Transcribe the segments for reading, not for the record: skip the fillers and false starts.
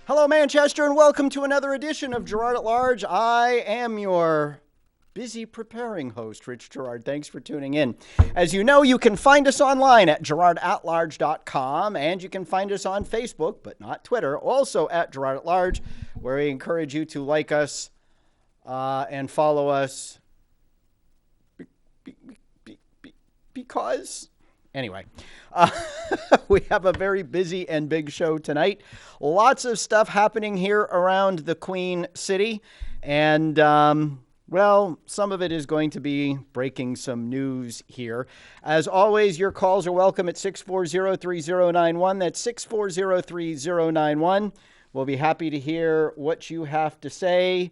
Hello, Manchester, and welcome to another edition of Girard At Large. I am your busy preparing host, Rich Girard. Thanks for tuning in. As you know, you can find us online at girardatlarge.com, and you can find us on Facebook, but not Twitter, also at Girard At Large, where we encourage you to like us and follow us because... Anyway, we have a very busy and big show tonight. Lots of stuff happening here around the Queen City. And, well, some of it is going to be breaking some news here. As always, your calls are welcome at 640-3091. That's 640-3091. We'll be happy to hear what you have to say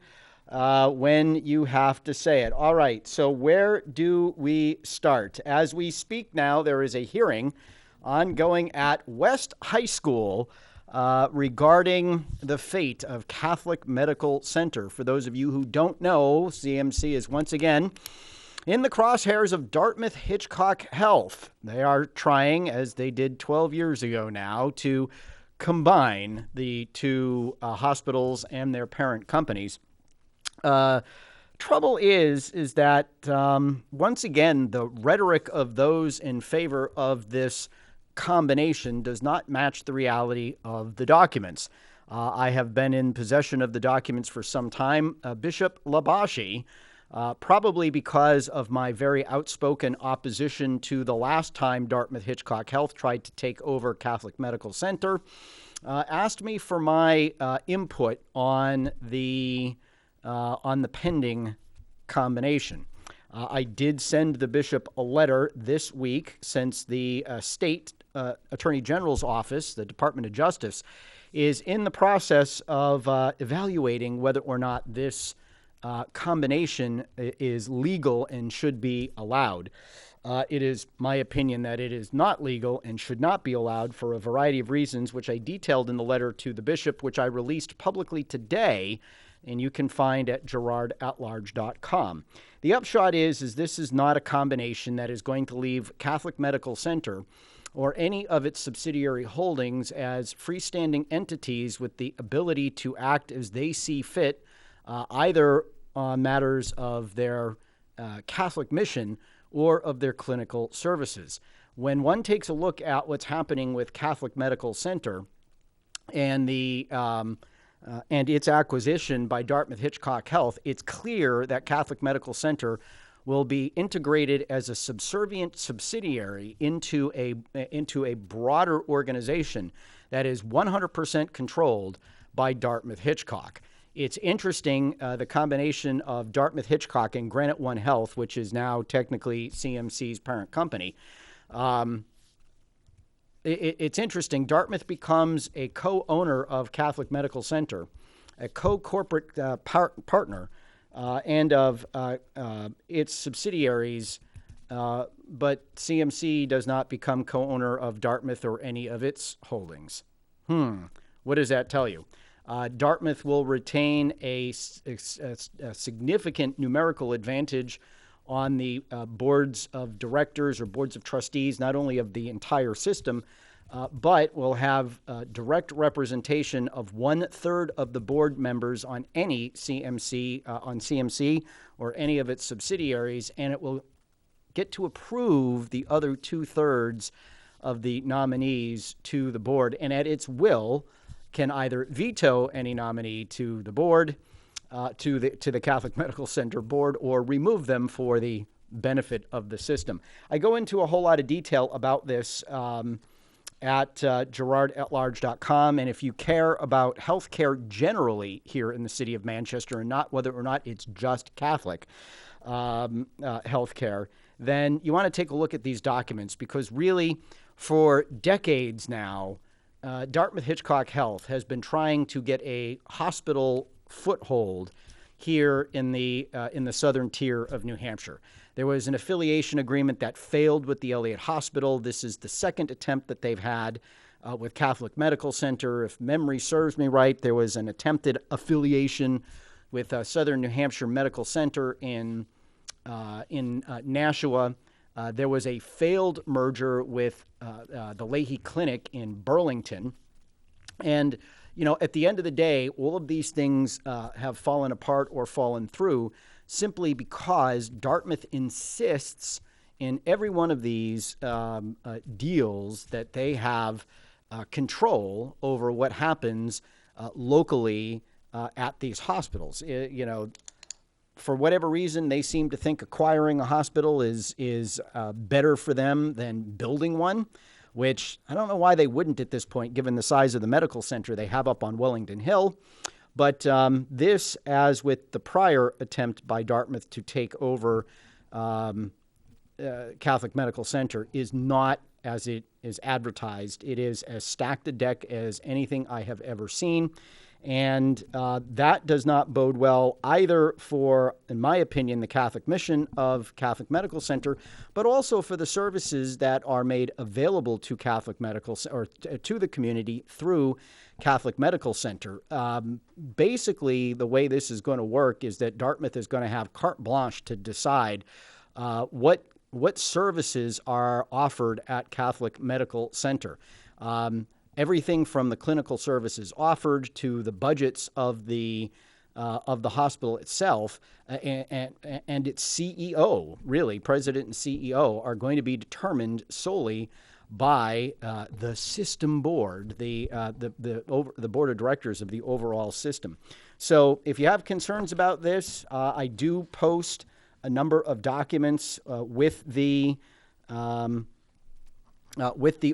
when you have to say it. All right, so where do we start? As we speak now, there is a hearing ongoing at West High School regarding the fate of Catholic Medical Center. For those of you who don't know, CMC is once again in the crosshairs of Dartmouth Hitchcock Health. They are trying, as they did 12 years ago now, to combine the two hospitals and their parent companies. Trouble is that once again, the rhetoric of those in favor of this combination does not match the reality of the documents. I have been in possession of the documents for some time. Bishop Labashi, probably because of my very outspoken opposition to the last time Dartmouth Hitchcock Health tried to take over Catholic Medical Center, asked me for my input on the pending combination. I did send the bishop a letter this week, since the state attorney general's office, the Department of Justice, is in the process of evaluating whether or not this combination is legal and should be allowed. It is my opinion that it is not legal and should not be allowed for a variety of reasons, which I detailed in the letter to the bishop, which I released publicly today, and you can find at girardatlarge.com. The upshot is this is not a combination that is going to leave Catholic Medical Center or any of its subsidiary holdings as freestanding entities with the ability to act as they see fit, either on matters of their Catholic mission or of their clinical services. When one takes a look at what's happening with Catholic Medical Center and and its acquisition by Dartmouth Hitchcock Health, it's clear that Catholic Medical Center will be integrated as a subservient subsidiary into a broader organization that is 100% controlled by Dartmouth Hitchcock. It's interesting, the combination of Dartmouth Hitchcock and Granite One Health, which is now technically CMC's parent company. It's interesting. Dartmouth becomes a co-owner of Catholic Medical Center, a co-corporate partner, and of its subsidiaries, but CMC does not become co-owner of Dartmouth or any of its holdings. What does that tell you? Dartmouth will retain a significant numerical advantage on the boards of directors or boards of trustees, not only of the entire system, but will have direct representation of 1/3 of the board members on any CMC, on CMC or any of its subsidiaries, and it will get to approve the other 2/3 of the nominees to the board, and at its will can either veto any nominee to the board, to the Catholic Medical Center board, or remove them for the benefit of the system. I go into a whole lot of detail about this at girardatlarge.com, and if you care about healthcare generally here in the city of Manchester, and not whether or not it's just Catholic healthcare, then you want to take a look at these documents, because really, for decades now, Dartmouth Hitchcock Health has been trying to get a hospital foothold here in the southern tier of New Hampshire. There was an affiliation agreement that failed with the Elliott Hospital. This is the second attempt that they've had with Catholic Medical Center. If memory serves me right, there was an attempted affiliation with Southern New Hampshire Medical Center in Nashua. There was a failed merger with the Leahy Clinic in Burlington. And at the end of the day, all of these things have fallen apart or fallen through simply because Dartmouth insists in every one of these deals that they have control over what happens locally at these hospitals. For whatever reason, they seem to think acquiring a hospital is better for them than building one, which I don't know why they wouldn't at this point, given the size of the medical center they have up on Wellington Hill. But this, as with the prior attempt by Dartmouth to take over Catholic Medical Center, is not as it is advertised. It is as stacked a deck as anything I have ever seen. And that does not bode well either for, in my opinion, the Catholic mission of Catholic Medical Center, but also for the services that are made available to Catholic Medical or to the community through Catholic Medical Center. Basically, the way this is going to work is that Dartmouth is going to have carte blanche to decide what services are offered at Catholic Medical Center. Everything from the clinical services offered to the budgets of the hospital itself and its CEO, really, president and CEO, are going to be determined solely by the system board, the board of directors of the overall system. So if you have concerns about this, I do post a number of documents with the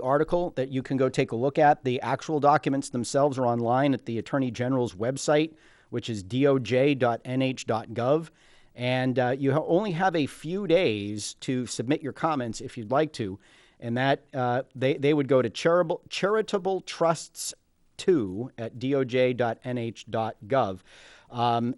article that you can go take a look at. The actual documents themselves are online at the Attorney General's website, which is doj.nh.gov. And you only have a few days to submit your comments if you'd like to. And that they would go to charitable trusts 2 at doj.nh.gov.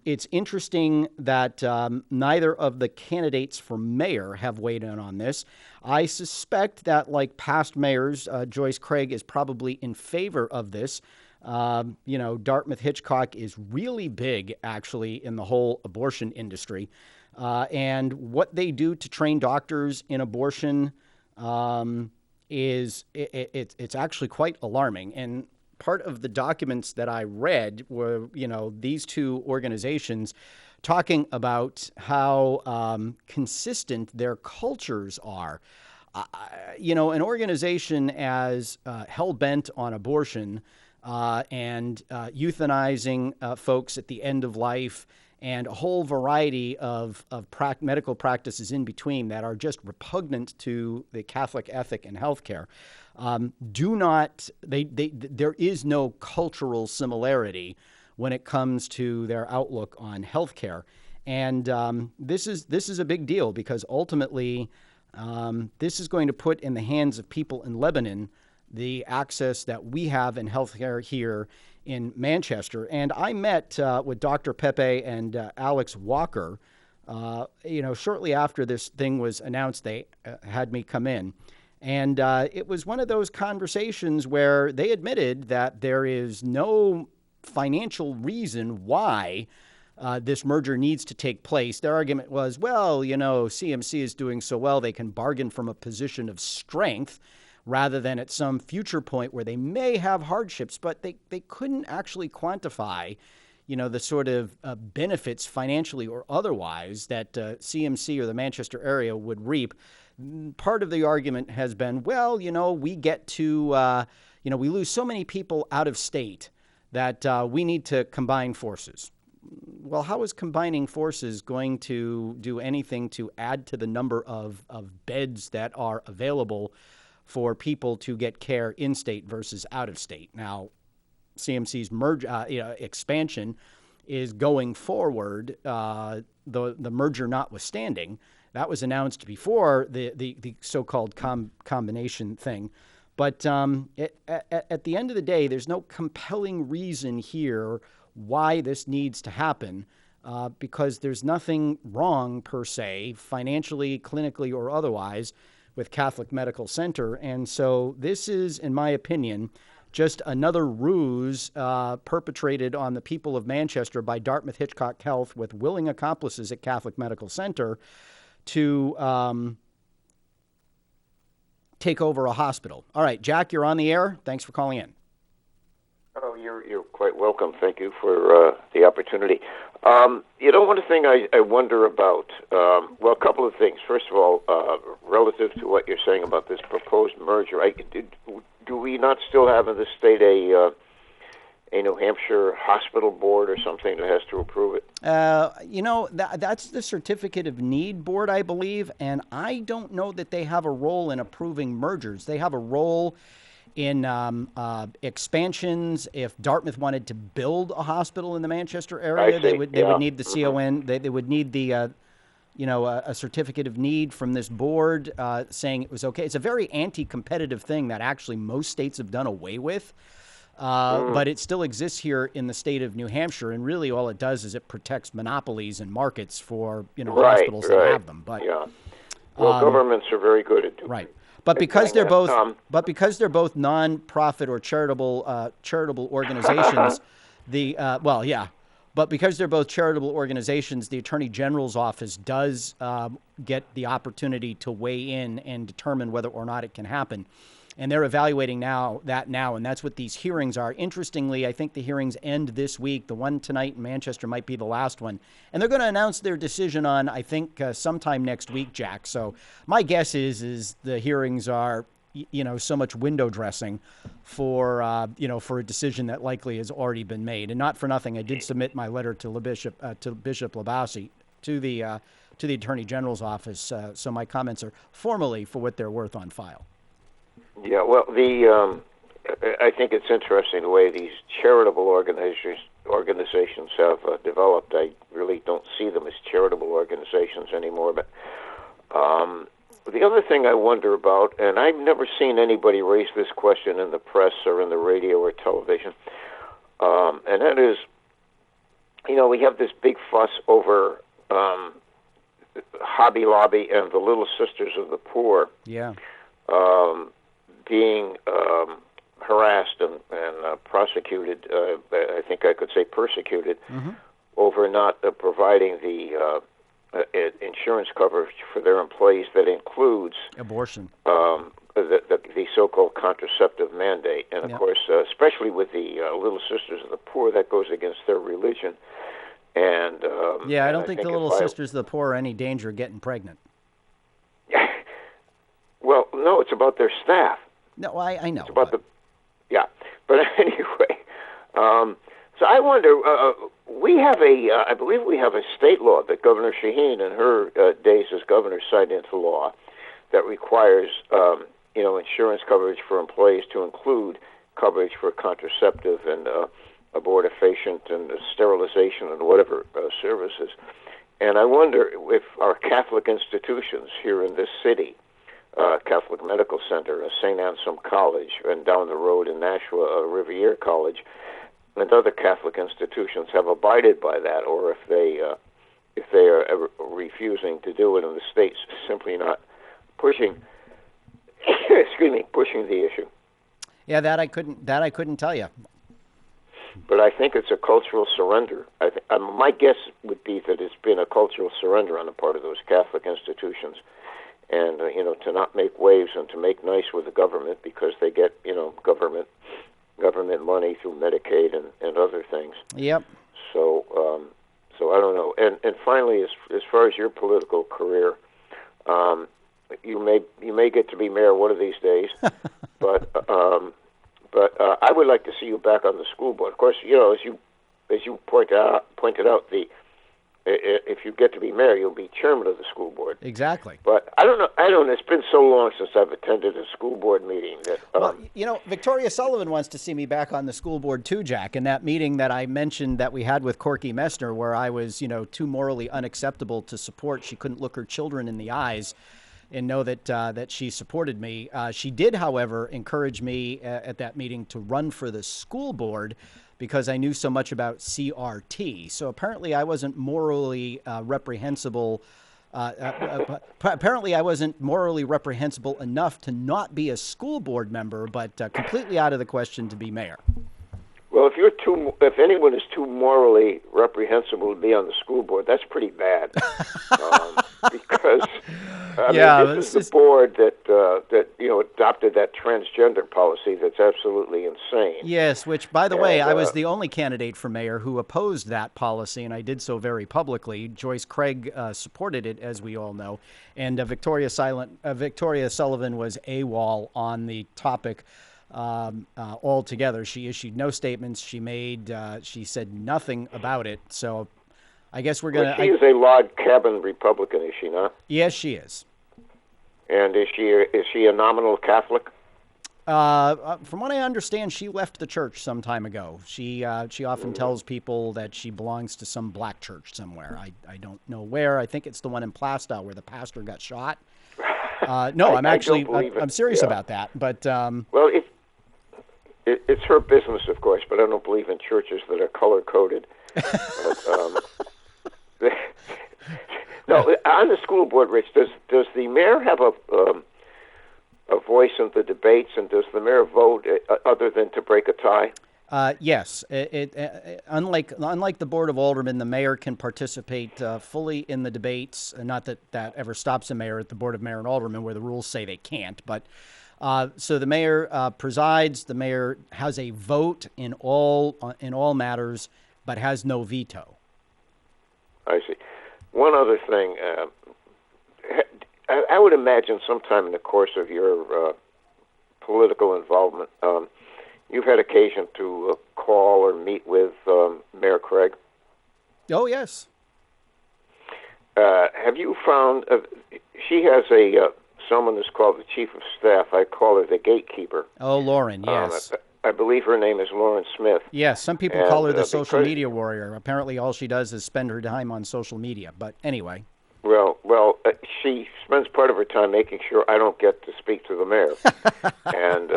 It's interesting that neither of the candidates for mayor have weighed in on this. I suspect that, like past mayors, Joyce Craig is probably in favor of this. Dartmouth Hitchcock is really big, actually, in the whole abortion industry. And what they do to train doctors in abortion it's actually quite alarming. And part of the documents that I read were, these two organizations talking about how consistent their cultures are. An organization as hell-bent on abortion and euthanizing folks at the end of life and a whole variety of medical practices in between that are just repugnant to the Catholic ethic in healthcare. There is no cultural similarity when it comes to their outlook on healthcare. And this is a big deal because ultimately this is going to put in the hands of people in Lebanon the access that we have in healthcare here in Manchester. And I met with Dr. Pepe and Alex Walker, shortly after this thing was announced. They had me come in. And it was one of those conversations where they admitted that there is no financial reason why this merger needs to take place. Their argument was, CMC is doing so well, they can bargain from a position of strength rather than at some future point where they may have hardships, but they couldn't actually quantify, the sort of benefits financially or otherwise that CMC or the Manchester area would reap. Part of the argument has been, we get to, we lose so many people out of state that we need to combine forces. Well, how is combining forces going to do anything to add to the number of beds that are available for people to get care in state versus out of state? Now, CMC's expansion is going forward, the merger notwithstanding. That was announced before the so-called combination thing. But at the end of the day, there's no compelling reason here why this needs to happen because there's nothing wrong per se, financially, clinically, or otherwise, with Catholic Medical Center. And so this is, in my opinion, just another ruse perpetrated on the people of Manchester by Dartmouth Hitchcock Health with willing accomplices at Catholic Medical Center to take over a hospital. All right, Jack, you're on the air. Thanks for calling in. Oh, you're quite welcome. Thank you for the opportunity. One thing I wonder about, well, a couple of things. First of all, relative to what you're saying about this proposed merger, do we not still have in the state a New Hampshire hospital board or something that has to approve it? That's the Certificate of Need Board, I believe, and I don't know that they have a role in approving mergers. They have a role in expansions. If Dartmouth wanted to build a hospital in the Manchester area, they would need the CON. They would need the a certificate of need from this board saying it was okay. It's a very anti-competitive thing that actually most states have done away with. But it still exists here in the state of New Hampshire, and really all it does is it protects monopolies and markets for hospitals that have them. But governments are very good at doing right. But because they're both non-profit or charitable organizations, But because they're both charitable organizations, the Attorney General's office does get the opportunity to weigh in and determine whether or not it can happen. And they're evaluating now, and that's what these hearings are. Interestingly, I think the hearings end this week. The one tonight in Manchester might be the last one. And they're going to announce their decision on, I think, sometime next week, Jack. So my guess is the hearings are, so much window dressing for a decision that likely has already been made. And not for nothing, I did submit my letter to Bishop Labasi, to the Attorney General's office. So my comments are formally, for what they're worth, on file. Yeah, well, I think it's interesting the way these charitable organizations have developed. I really don't see them as charitable organizations anymore. But the other thing I wonder about, and I've never seen anybody raise this question in the press or in the radio or television, and that is, we have this big fuss over Hobby Lobby and the Little Sisters of the Poor. Yeah. Being harassed and prosecuted, I think I could say persecuted, over not providing the insurance coverage for their employees that includes abortion, the so-called contraceptive mandate. And, of course, especially with the Little Sisters of the Poor, that goes against their religion. And I don't think the Little Sisters of the Poor are any danger of getting pregnant. Well, no, it's about their staff. No, I know. It's about but anyway, so I wonder. I believe we have a state law that Governor Shaheen, in her days as governor, signed into law that requires, insurance coverage for employees to include coverage for contraceptive and abortifacient and sterilization and whatever services. And I wonder if our Catholic institutions here in this city, Catholic Medical Center, St. Anselm College, and down the road in Nashua, Riviere College, and other Catholic institutions have abided by that, or if they are refusing to do it, and the state's simply not pushing the issue. Yeah, that I couldn't tell you. But I think it's a cultural surrender. My guess would be that it's been a cultural surrender on the part of those Catholic institutions. And, to not make waves and to make nice with the government because they get, government money through Medicaid and other things. Yep. So I don't know. And finally, as far as your political career, you may get to be mayor one of these days, but I would like to see you back on the school board. Of course, as you pointed out, if you get to be mayor, you'll be chairman of the school board. Exactly. But I don't know. It's been so long since I've attended a school board meeting that. Victoria Sullivan wants to see me back on the school board too, Jack. In that meeting that I mentioned that we had with Corky Messner, where I was, too morally unacceptable to support. She couldn't look her children in the eyes and know that she supported me. She did, however, encourage me at that meeting to run for the school board, because I knew so much about CRT. So apparently I wasn't morally reprehensible. Apparently I wasn't morally reprehensible enough to not be a school board member, but completely out of the question to be mayor. Well, if anyone is too morally reprehensible to be on the school board, that's pretty bad. because Yeah, this is the board that adopted that transgender policy that's absolutely insane. yes, which, by the way, And I was the only candidate for mayor who opposed that policy, and I did so very publicly. Joyce Craig supported it, as we all know, and Victoria Sullivan was AWOL on the topic altogether. She issued no statements. She said nothing about it. So I guess we're going to... She is a log cabin Republican, is she not? Yes, she is. And is she a nominal Catholic? From what I understand, she left the church some time ago. She often tells people that she belongs to some black church somewhere. I don't know where. I think it's the one in Plaistow where the pastor got shot. No, I'm serious about that. But well, it's her business, of course, but I don't believe in churches that are color coded. No, on the school board, Rich, does the mayor have a voice in the debates, and does the mayor vote other than to break a tie? Yes. Unlike the Board of Aldermen, the mayor can participate fully in the debates. Not that ever stops a mayor at the Board of Mayor and Aldermen, where the rules say they can't. But so the mayor presides. The mayor has a vote in all matters, but has no veto. I see. One other thing. I would imagine sometime in the course of your political involvement, you've had occasion to call or meet with Mayor Craig. Oh, yes. Have you found she has someone that's called the chief of staff? I call her the gatekeeper. Oh, Lauren, yes. I believe her name is Lauren Smith. Yes, some people call her the social media warrior. Apparently all she does is spend her time on social media. But anyway. Well, she spends part of her time making sure I don't get to speak to the mayor. And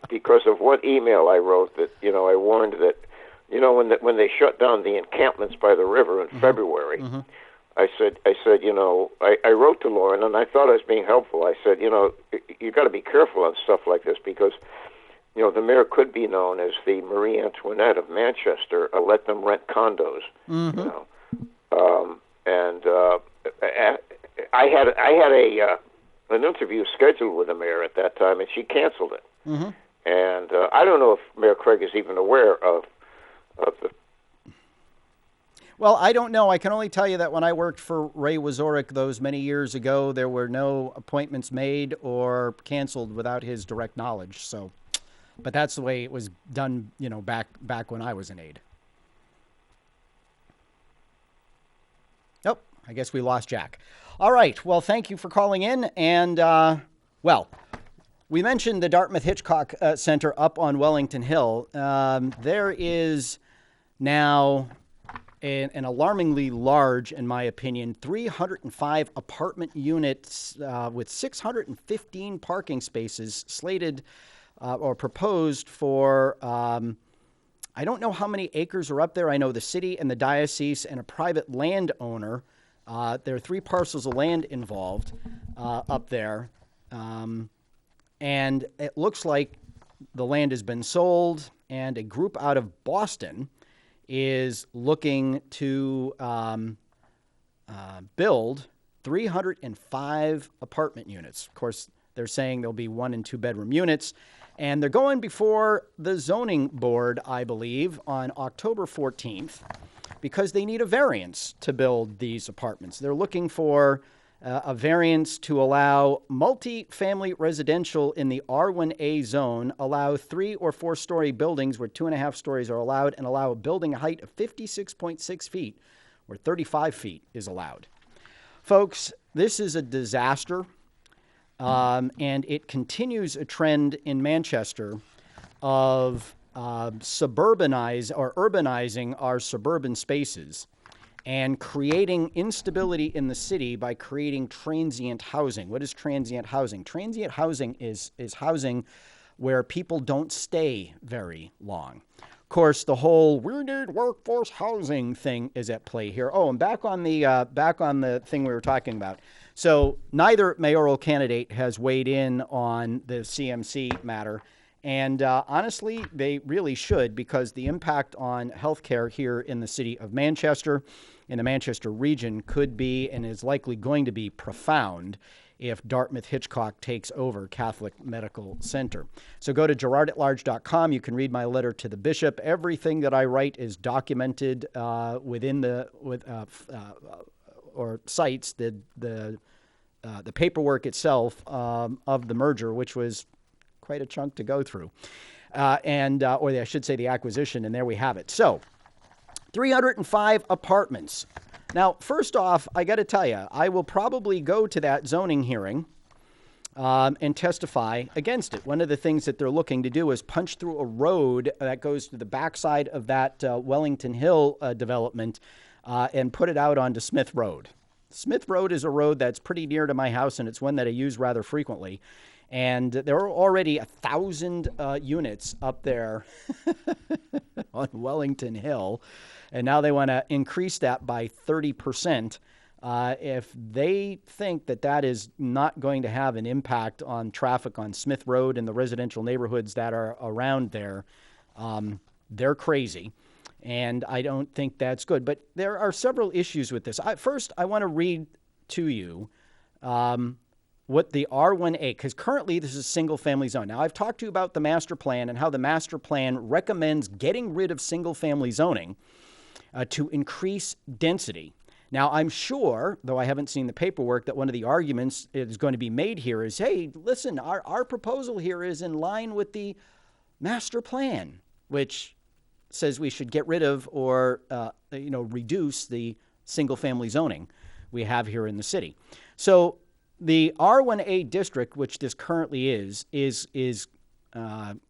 because of one email I wrote that, I warned that, when they shut down the encampments by the river in February, I said, I wrote to Lauren, and I thought I was being helpful. I said, you got to be careful on stuff like this because, the mayor could be known as the Marie Antoinette of Manchester, let them rent condos, I had an interview scheduled with the mayor at that time, and she canceled it. And I don't know if Mayor Craig is even aware of the. Well, I don't know. I can only tell you that when I worked for Ray Wazorek those many years ago, there were no appointments made or canceled without his direct knowledge. So, but that's the way it was done, back when I was an aide. Nope. I guess we lost Jack. All right. Well, thank you for calling in. And, we mentioned the Dartmouth Hitchcock Center up on Wellington Hill. There is now an alarmingly large, in my opinion, 305 apartment units with 615 parking spaces slated or proposed for, I don't know how many acres are up there. I know the city and the diocese and a private landowner. There are 3 parcels of land involved up there. And it looks like the land has been sold, and a group out of Boston is looking to build 305 apartment units. Of course, they're saying there'll be 1 and 2 bedroom units. And they're going before the zoning board, I believe, on October 14th because they need a variance to build these apartments. They're looking for a variance to allow multi-family residential in the R1A zone, allow 3 or 4 story buildings where 2.5 stories are allowed, and allow a building height of 56.6 feet where 35 feet is allowed. Folks, this is a disaster. And it continues a trend in Manchester of urbanizing our suburban spaces and creating instability in the city by creating transient housing. What is transient housing? Transient housing is housing where people don't stay very long. Of course, the whole "we need workforce housing" thing is at play here. Oh, and back on the thing we were talking about. So neither mayoral candidate has weighed in on the CMC matter, And honestly, they really should, because the impact on healthcare here in the city of Manchester, in the Manchester region, could be and is likely going to be profound if Dartmouth Hitchcock takes over Catholic Medical Center. So go to girardatlarge.com. You can read my letter to the bishop. Everything that I write is documented within or cites the paperwork itself of the merger, which was quite a chunk to go through, or I should say the acquisition, and there we have it. So 305 apartments. Now, first off, I got to tell you, I will probably go to that zoning hearing and testify against it. One of the things that they're looking to do is punch through a road that goes to the backside of that Wellington Hill development and put it out onto Smith Road. Smith Road is a road that's pretty near to my house, and it's one that I use rather frequently. And there are already 1,000 units up there on Wellington Hill. And now they want to increase that by 30%. If they think that that is not going to have an impact on traffic on Smith Road and the residential neighborhoods that are around there, they're crazy. And I don't think that's good. But there are several issues with this. First, I want to read to you what the R1A, because currently this is a single-family zone. Now, I've talked to you about the master plan and how the master plan recommends getting rid of single-family zoning to increase density. Now, I'm sure, though I haven't seen the paperwork, that one of the arguments that is going to be made here is, hey, listen, our proposal here is in line with the master plan, which says we should get rid of or reduce the single-family zoning we have here in the city. So the R1A district, which this currently is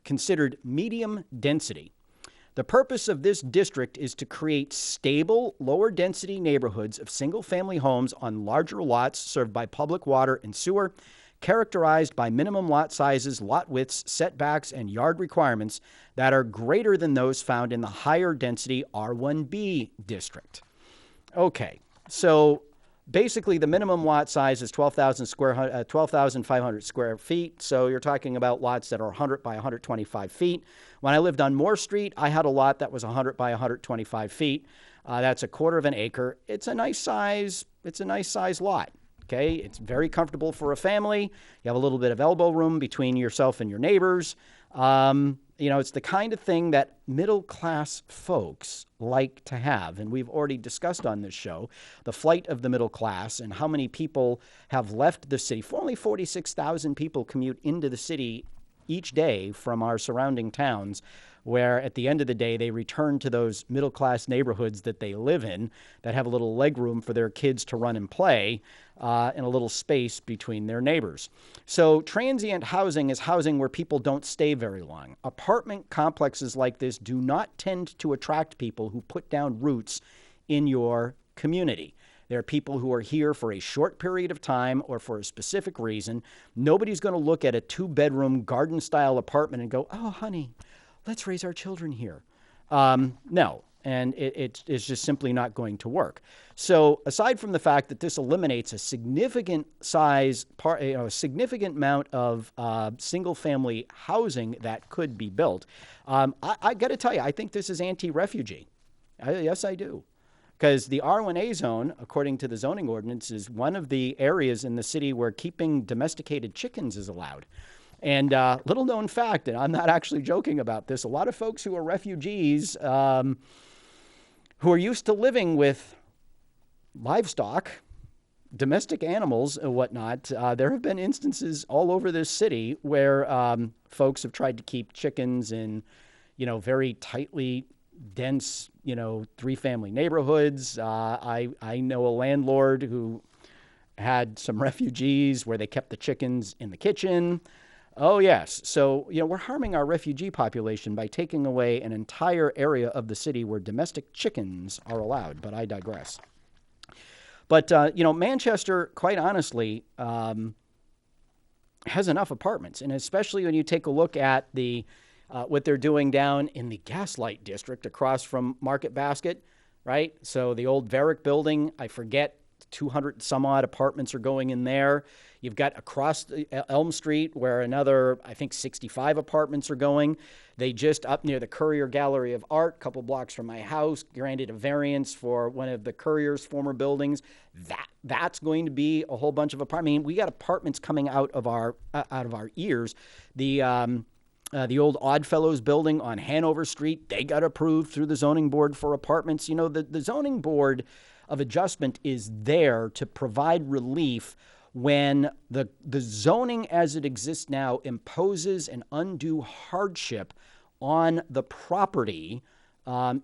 considered medium density. The purpose of this district is to create stable, lower density neighborhoods of single-family homes on larger lots served by public water and sewer, characterized by minimum lot sizes, lot widths, setbacks, and yard requirements that are greater than those found in the higher density R1B district. Okay, so basically, the minimum lot size is 12,500 square feet. So you're talking about lots that are 100 by 125 feet. When I lived on Moore Street, I had a lot that was 100 by 125 feet. That's a quarter of an acre. It's a nice size. It's a nice size lot. Okay, it's very comfortable for a family. You have a little bit of elbow room between yourself and your neighbors. It's the kind of thing that middle-class folks like to have. And we've already discussed on this show the flight of the middle class and how many people have left the city. Only 46,000 people commute into the city each day from our surrounding towns, where at the end of the day, they return to those middle-class neighborhoods that they live in that have a little leg room for their kids to run and play and a little space between their neighbors. So transient housing is housing where people don't stay very long. Apartment complexes like this do not tend to attract people who put down roots in your community. There are people who are here for a short period of time or for a specific reason. Nobody's going to look at a 2-bedroom garden-style apartment and go, oh, honey, let's raise our children here. No, and it's just simply not going to work. So aside from the fact that this eliminates a significant a significant amount of single-family housing that could be built, I got to tell you, I think this is anti-refugee. Yes, I do. Because the R1A zone, according to the zoning ordinance, is one of the areas in the city where keeping domesticated chickens is allowed. And little known fact, and I'm not actually joking about this, a lot of folks who are refugees who are used to living with livestock, domestic animals and whatnot, there have been instances all over this city where folks have tried to keep chickens in, very tightly dense, 3-family neighborhoods. I know a landlord who had some refugees where they kept the chickens in the kitchen. Oh, yes. So, we're harming our refugee population by taking away an entire area of the city where domestic chickens are allowed, but I digress. But, Manchester, quite honestly, has enough apartments, and especially when you take a look at the what they're doing down in the Gaslight District across from Market Basket, right? So the old Varick building, I forget 200 some odd apartments are going in there. You've got across Elm Street where another, I think, 65 apartments are going. They just up near the Courier Gallery of Art, a couple blocks from my house, granted a variance for one of the Courier's former buildings. That's going to be a whole bunch of apartments. I mean, we got apartments coming out of our ears. The old Oddfellows building on Hanover Street, they got approved through the zoning board for apartments. You know, the zoning board of adjustment is there to provide relief when the zoning as it exists now imposes an undue hardship on the property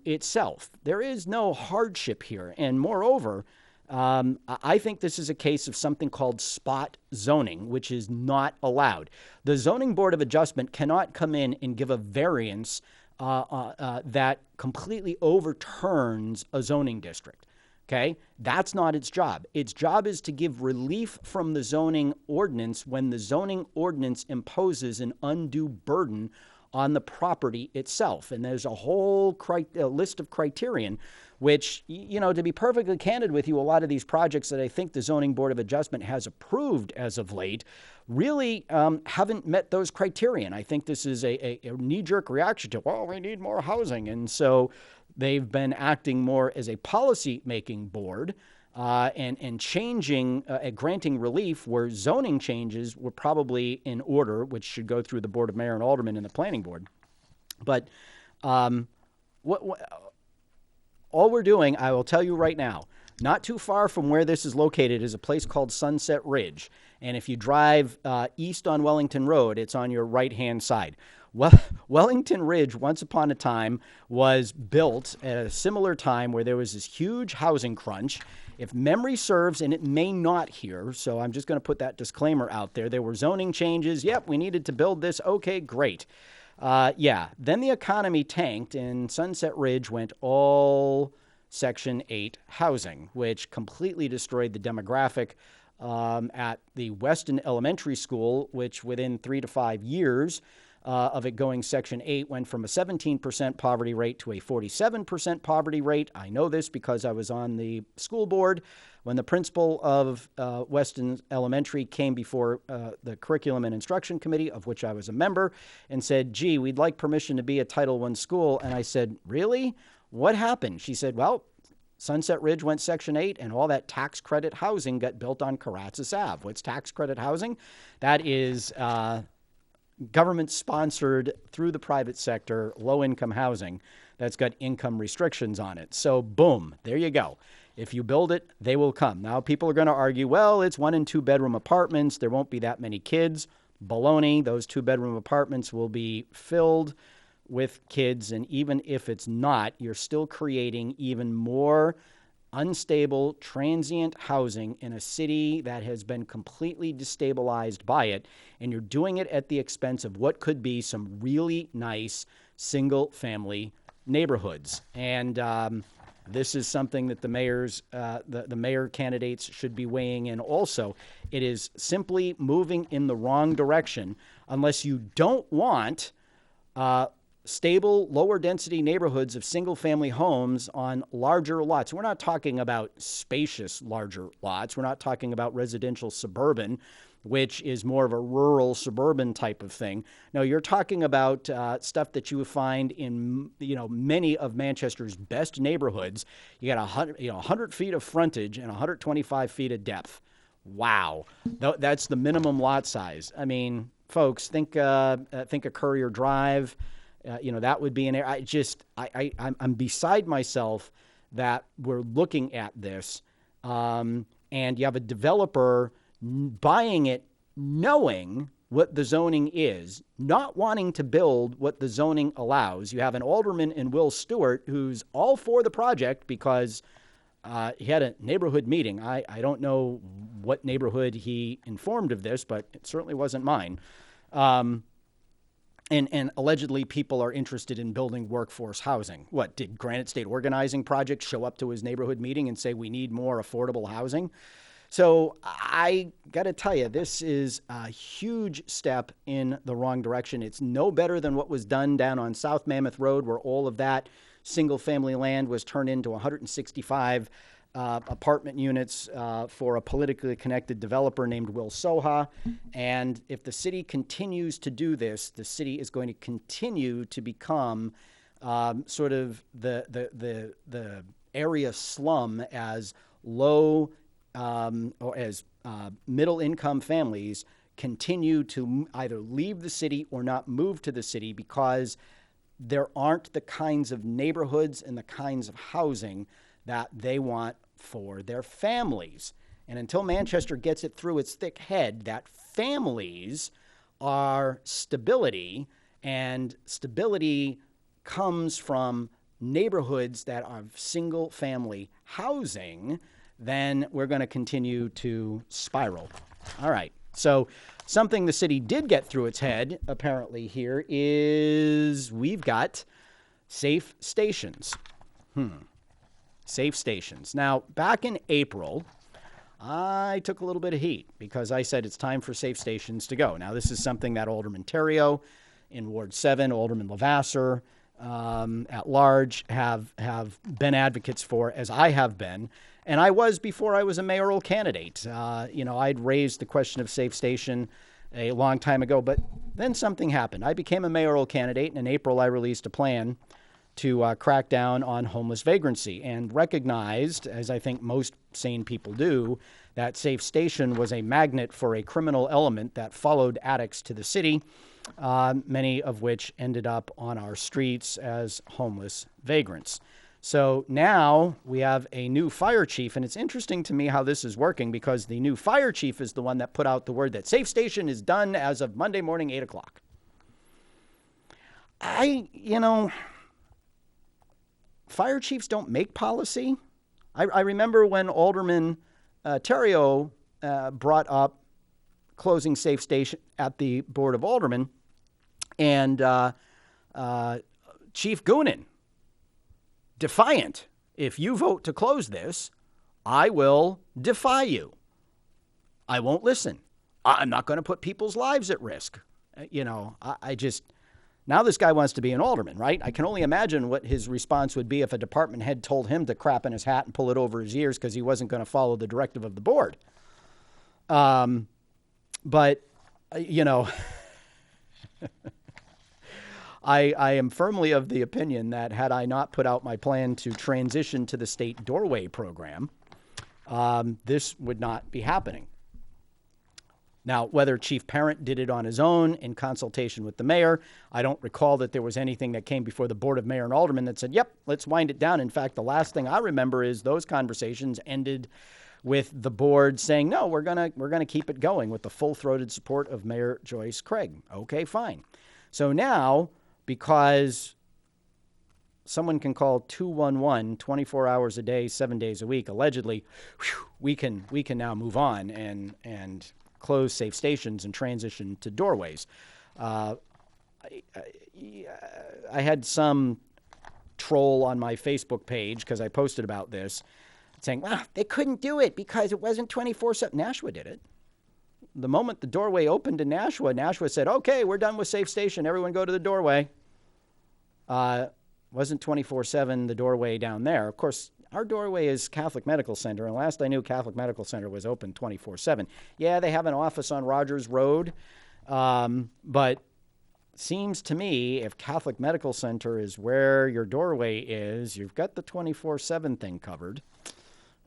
itself. There is no hardship here. And moreover, I think this is a case of something called spot zoning, which is not allowed. The Zoning Board of Adjustment cannot come in and give a variance that completely overturns a zoning district. Okay, that's not its job. Its job is to give relief from the zoning ordinance when the zoning ordinance imposes an undue burden on the property itself. And there's a whole list of criterion, which, you know, to be perfectly candid with you, a lot of these projects that I think the Zoning Board of Adjustment has approved as of late really haven't met those criterion. I think this is a knee-jerk reaction to, well, we need more housing. And so they've been acting more as a policy-making board and changing, granting relief where zoning changes were probably in order, which should go through the Board of Mayor and Aldermen and the Planning Board. But all we're doing, I will tell you right now, not too far from where this is located is a place called Sunset Ridge. And if you drive east on Wellington Road, it's on your right-hand side. Well, Wellington Ridge, once upon a time, was built at a similar time where there was this huge housing crunch. If memory serves, and it may not here, so I'm just going to put that disclaimer out there. There were zoning changes. Yep, we needed to build this. Okay, great. Then the economy tanked, and Sunset Ridge went all Section 8 housing, which completely destroyed the demographic at the Weston Elementary School, which within 3 to 5 years of it going Section 8 went from a 17% poverty rate to a 47% poverty rate. I know this because I was on the school board when the principal of Weston Elementary came before the Curriculum and Instruction Committee, of which I was a member, and said, gee, we'd like permission to be a Title I school. And I said, really? What happened? She said, well, Sunset Ridge went Section 8, and all that tax credit housing got built on Carratzis Ave. What's tax credit housing? That is government-sponsored through the private sector, low-income housing that's got income restrictions on it. So, boom, there you go. If you build it, they will come. Now, people are going to argue, well, it's 1- and 2-bedroom apartments. There won't be that many kids. Baloney. Those 2-bedroom apartments will be filled with kids, and even if it's not, you're still creating even more unstable, transient housing in a city that has been completely destabilized by it, and you're doing it at the expense of what could be some really nice single-family neighborhoods. And this is something that the mayor candidates should be weighing in also. It is simply moving in the wrong direction unless you don't want stable, lower-density neighborhoods of single-family homes on larger lots. We're not talking about spacious, larger lots. We're not talking about residential suburban, which is more of a rural suburban type of thing. No, you're talking about stuff that you would find in many of Manchester's best neighborhoods. You got 100 feet of frontage and 125 feet of depth. Wow, that's the minimum lot size. I mean, folks, think a Courier Drive. That would be an area. I'm beside myself that we're looking at this, and you have a developer buying it knowing what the zoning is, not wanting to build what the zoning allows. You have an alderman in Will Stewart who's all for the project because he had a neighborhood meeting. I don't know what neighborhood he informed of this, but it certainly wasn't mine. And allegedly people are interested in building workforce housing. What, did Granite State Organizing Project show up to his neighborhood meeting and say we need more affordable housing? So I got to tell you, this is a huge step in the wrong direction. It's no better than what was done down on South Mammoth Road, where all of that single-family land was turned into 165 apartment units for a politically connected developer named Will Soha. And if the city continues to do this, the city is going to continue to become sort of the area slum as low or as middle income families continue to either leave the city or not move to the city because there aren't the kinds of neighborhoods and the kinds of housing that they want for their families. And until Manchester gets it through its thick head that families are stability, and stability comes from neighborhoods that are single family housing, then we're going to continue to spiral. All right. So something the city did get through its head, apparently, here is we've got safe stations. Safe stations. Now, back in April, I took a little bit of heat because I said it's time for safe stations to go. Now, this is something that Alderman Terrio in Ward 7, Alderman Levasseur at large have been advocates for, as I have been. And I was before I was a mayoral candidate. I'd raised the question of safe station a long time ago, but then something happened. I became a mayoral candidate, and in April I released a plan to crack down on homeless vagrancy and recognized, as I think most sane people do, that safe station was a magnet for a criminal element that followed addicts to the city, many of which ended up on our streets as homeless vagrants. So now we have a new fire chief, and it's interesting to me how this is working because the new fire chief is the one that put out the word that safe station is done as of Monday morning, 8 o'clock. Fire chiefs don't make policy. I remember when Alderman Terrio brought up closing safe station at the Board of Aldermen, and Chief Goonan, defiant, if you vote to close this, I will defy you. I won't listen. I'm not going to put people's lives at risk. Now this guy wants to be an alderman, right? I can only imagine what his response would be if a department head told him to crap in his hat and pull it over his ears because he wasn't going to follow the directive of the board. I am firmly of the opinion that had I not put out my plan to transition to the state doorway program, this would not be happening. Now, whether Chief Parent did it on his own in consultation with the mayor, I don't recall that there was anything that came before the Board of Mayor and Aldermen that said, yep, let's wind it down. In fact, the last thing I remember is those conversations ended with the board saying, no, we're gonna keep it going with the full-throated support of Mayor Joyce Craig. Okay, fine. So now, because someone can call 211 24 hours a day, 7 days a week, allegedly, we can now move on and close safe stations and transition to doorways. I had some troll on my Facebook page because I posted about this saying, well, they couldn't do it because it wasn't 24/7. Nashua did it. The moment the doorway opened in Nashua said, okay, we're done with safe station. Everyone go to the doorway. Wasn't 24/7 the doorway down there. Of course, our doorway is Catholic Medical Center, and last I knew, Catholic Medical Center was open 24/7. Yeah, they have an office on Rogers Road, but seems to me if Catholic Medical Center is where your doorway is, you've got the 24/7 thing covered.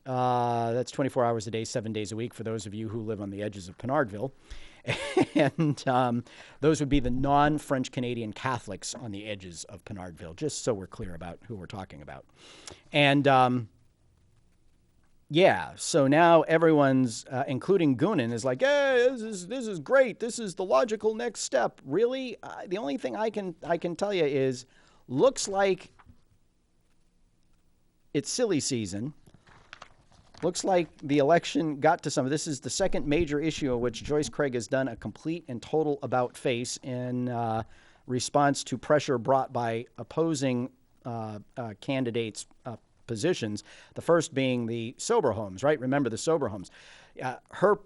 That's 24 hours a day, 7 days a week for those of you who live on the edges of Pinardville. And those would be the non-French Canadian Catholics on the edges of Pinardville, just so we're clear about who we're talking about. And so now everyone's, including Goonan, is like, hey, this is great. This is the logical next step. Really? The only thing I can tell you is, looks like it's silly season. Looks like the election got to some of this. Is the second major issue of which Joyce Craig has done a complete and total about-face in response to pressure brought by opposing candidates' positions. The first being the sober homes, right? Remember the sober homes. Her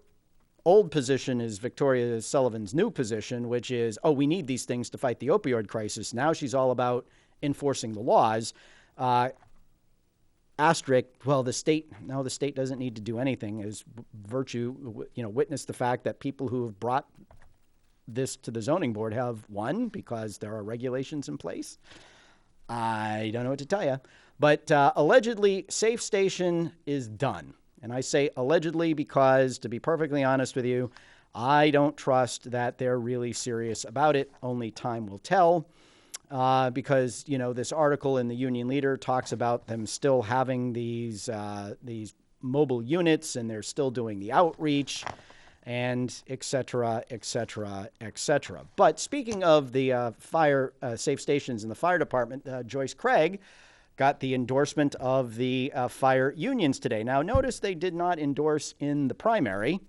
old position is Victoria Sullivan's new position, which is, we need these things to fight the opioid crisis. Now she's all about enforcing the laws. asterisk, well, the state doesn't need to do anything, as virtue, witness the fact that people who have brought this to the zoning board have won because there are regulations in place. I don't know what to tell you, but allegedly, Safe Station is done. And I say allegedly because, to be perfectly honest with you, I don't trust that they're really serious about it. Only time will tell. Because, this article in the Union Leader talks about them still having these mobile units, and they're still doing the outreach, and et cetera, et cetera, et cetera. But speaking of the fire safe stations in the fire department, Joyce Craig got the endorsement of the fire unions today. Now, notice they did not endorse in the primary.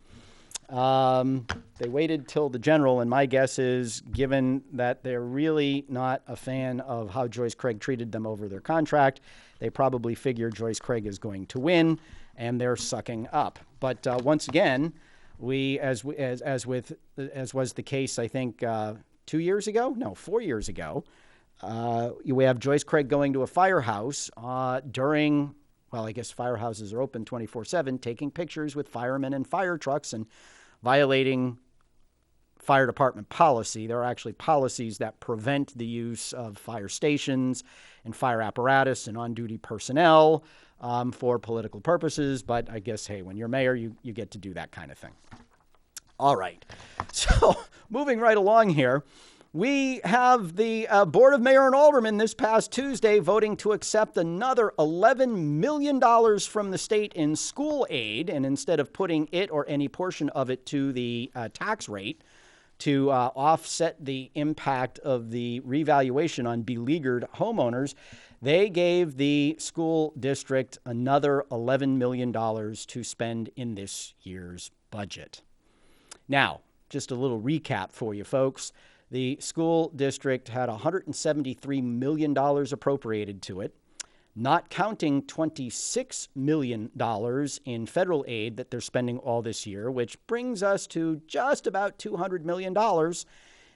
They waited till the general, and my guess is, given that they're really not a fan of how Joyce Craig treated them over their contract, they probably figure Joyce Craig is going to win, and they're sucking up. But once again, as was the case, I think 4 years ago, we have Joyce Craig going to a firehouse during. Well, I guess firehouses are open 24/7, taking pictures with firemen and fire trucks and violating fire department policy. There are actually policies that prevent the use of fire stations and fire apparatus and on-duty personnel for political purposes. But I guess, hey, when you're mayor, you get to do that kind of thing. All right. So moving right along here. We have the Board of Mayor and Aldermen this past Tuesday voting to accept another $11 million from the state in school aid, and instead of putting it or any portion of it to the tax rate to offset the impact of the revaluation on beleaguered homeowners, they gave the school district another $11 million to spend in this year's budget. Now, just a little recap for you folks. The school district had $173 million appropriated to it, not counting $26 million in federal aid that they're spending all this year, which brings us to just about $200 million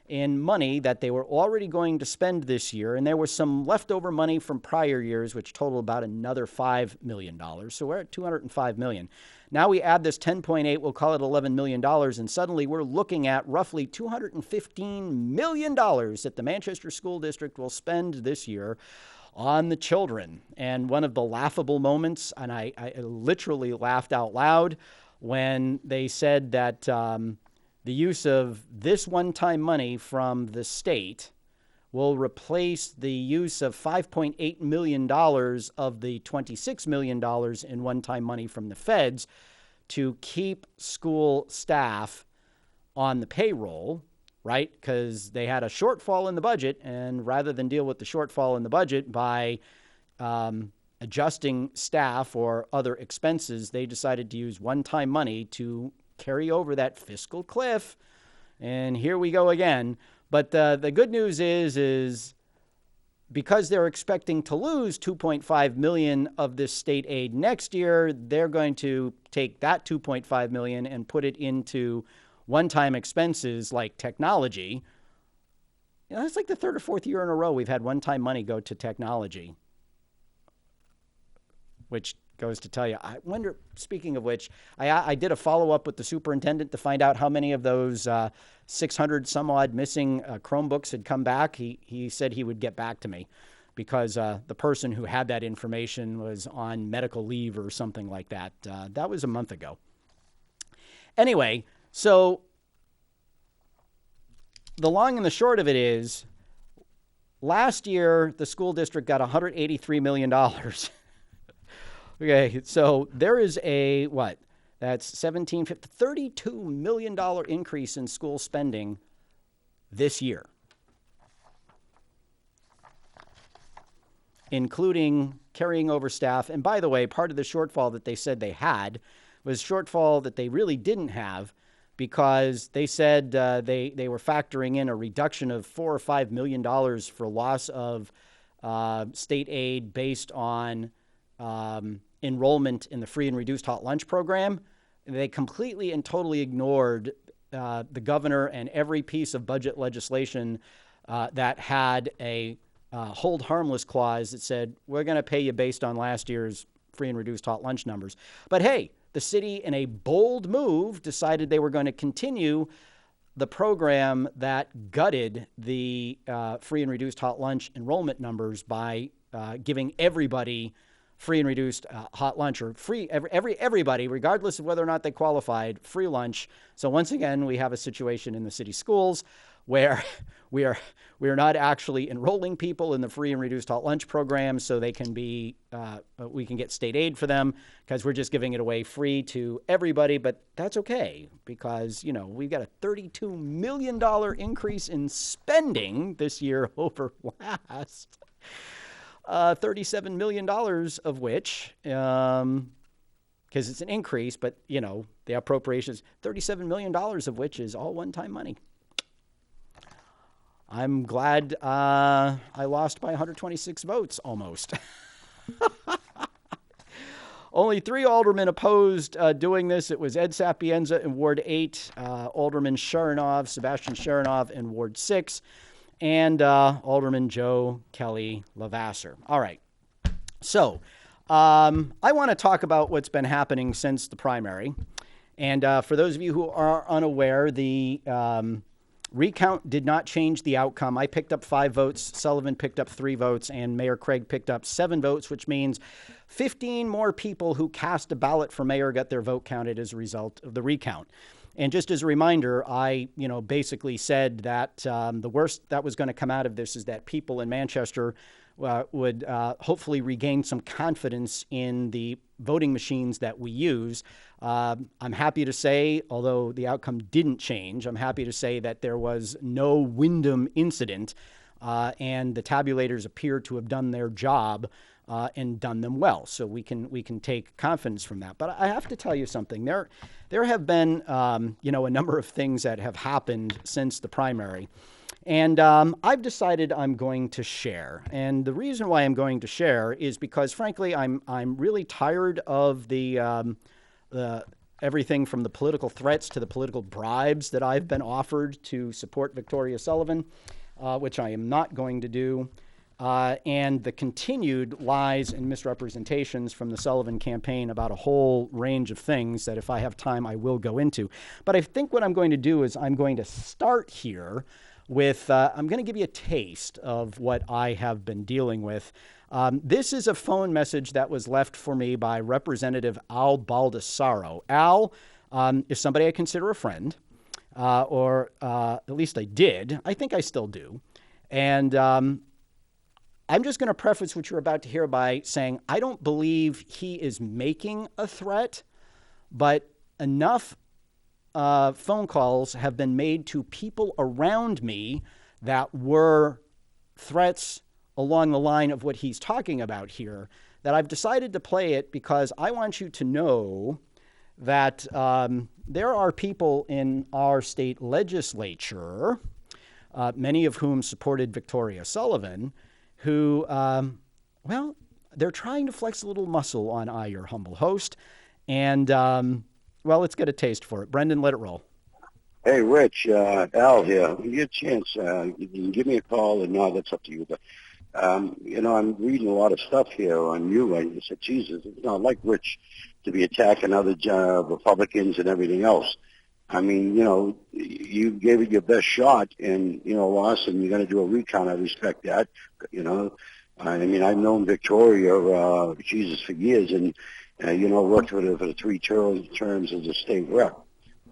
in money that they were already going to spend this year. And there was some leftover money from prior years, which totaled about another $5 million. So we're at $205 million. Now we add this 10.8, we'll call it $11 million, and suddenly we're looking at roughly $215 million that the Manchester School District will spend this year on the children. And one of the laughable moments, and I literally laughed out loud, when they said that the use of this one-time money from the state will replace the use of $5.8 million of the $26 million in one-time money from the feds to keep school staff on the payroll, right? Because they had a shortfall in the budget, and rather than deal with the shortfall in the budget by adjusting staff or other expenses, they decided to use one-time money to carry over that fiscal cliff. And here we go again. But the good news is because they're expecting to lose $2.5 million of this state aid next year, they're going to take that $2.5 million and put it into one-time expenses like technology. It's like the third or fourth year in a row we've had one-time money go to technology, which goes to tell you, I wonder, speaking of which, I did a follow-up with the superintendent to find out how many of those 600 some odd missing Chromebooks had come back. He said he would get back to me because the person who had that information was on medical leave or something like that. That was a month ago. Anyway, so the long and the short of it is, last year the school district got $183 million. Okay, so there is a, that's $32 million increase in school spending this year, including carrying over staff. And by the way, part of the shortfall that they said they had was shortfall that they really didn't have, because they said they were factoring in a reduction of $4 or $5 million for loss of state aid based on enrollment in the free and reduced hot lunch program. They completely and totally ignored the governor and every piece of budget legislation that had a hold harmless clause that said, we're going to pay you based on last year's free and reduced hot lunch numbers. But hey, the city, in a bold move, decided they were going to continue the program that gutted the free and reduced hot lunch enrollment numbers by giving everybody free and reduced hot lunch, or free everybody, regardless of whether or not they qualified, free lunch. So once again, we have a situation in the city schools where we are not actually enrolling people in the free and reduced hot lunch program so they can be we can get state aid for them, because we're just giving it away free to everybody. But that's okay, because we've got a $32 million increase in spending this year over last. $37 million of which, because it's an increase, but, the appropriations, $37 million of which is all one-time money. I'm glad I lost by 126 votes, almost. Only 3 aldermen opposed doing this. It was Ed Sapienza in Ward 8, Alderman Sebastian Sharonov in Ward 6, and Alderman Joe Kelly Lavasser. All right. So I want to talk about what's been happening since the primary. And for those of you who are unaware, the recount did not change the outcome. I picked up 5 votes, Sullivan picked up 3 votes, and Mayor Craig picked up 7 votes, which means 15 more people who cast a ballot for mayor got their vote counted as a result of the recount. And just as a reminder, I, basically said that the worst that was going to come out of this is that people in Manchester would hopefully regain some confidence in the voting machines that we use. I'm happy to say, although the outcome didn't change, I'm happy to say that there was no Wyndham incident, and the tabulators appear to have done their job and done them well. So we can take confidence from that. But I have to tell you something. There have been, a number of things that have happened since the primary. And I've decided I'm going to share. And the reason why I'm going to share is because, frankly, I'm really tired of the everything from the political threats to the political bribes that I've been offered to support Victoria Sullivan, which I am not going to do. And the continued lies and misrepresentations from the Sullivan campaign about a whole range of things that, if I have time, I will go into. But I think what I'm going to do is I'm going to start here with, I'm going to give you a taste of what I have been dealing with. This is a phone message that was left for me by Representative Al Baldessaro. Al is somebody I consider a friend, or at least I did. I think I still do. And I'm just going to preface what you're about to hear by saying I don't believe he is making a threat, but enough phone calls have been made to people around me that were threats along the line of what he's talking about here, that I've decided to play it because I want you to know that there are people in our state legislature, many of whom supported Victoria Sullivan, who, they're trying to flex a little muscle on I, your humble host. And, let's get a taste for it. Brendan, let it roll. Hey, Rich, Al here. When you get a chance, you can give me a call, and no, that's up to you. But, I'm reading a lot of stuff here on you, and you said, Jesus, I like Rich to be attacking other Republicans and everything else. I mean, you gave it your best shot and, lost, and you're going to do a recount. I respect that, I mean, I've known Victoria, Jesus, for years, and, worked with her for the 3 terms as a state rep.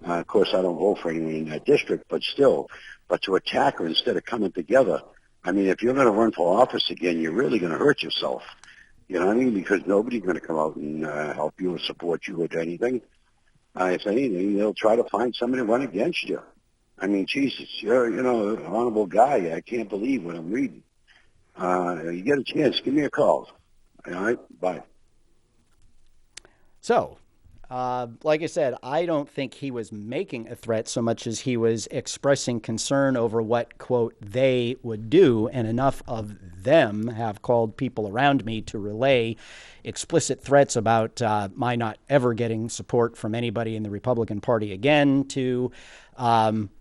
Of course, I don't vote for anyone in that district, but still. But to attack her instead of coming together, I mean, if you're going to run for office again, you're really going to hurt yourself. You know what I mean? Because nobody's going to come out and help you or support you with anything. If anything, they'll try to find somebody to run against you. I mean, Jesus, you're, an honorable guy. I can't believe what I'm reading. You get a chance, give me a call. All right? Bye. So, like I said, I don't think he was making a threat so much as he was expressing concern over what, quote, they would do. And enough of them have called people around me to relay explicit threats about my not ever getting support from anybody in the Republican Party again, to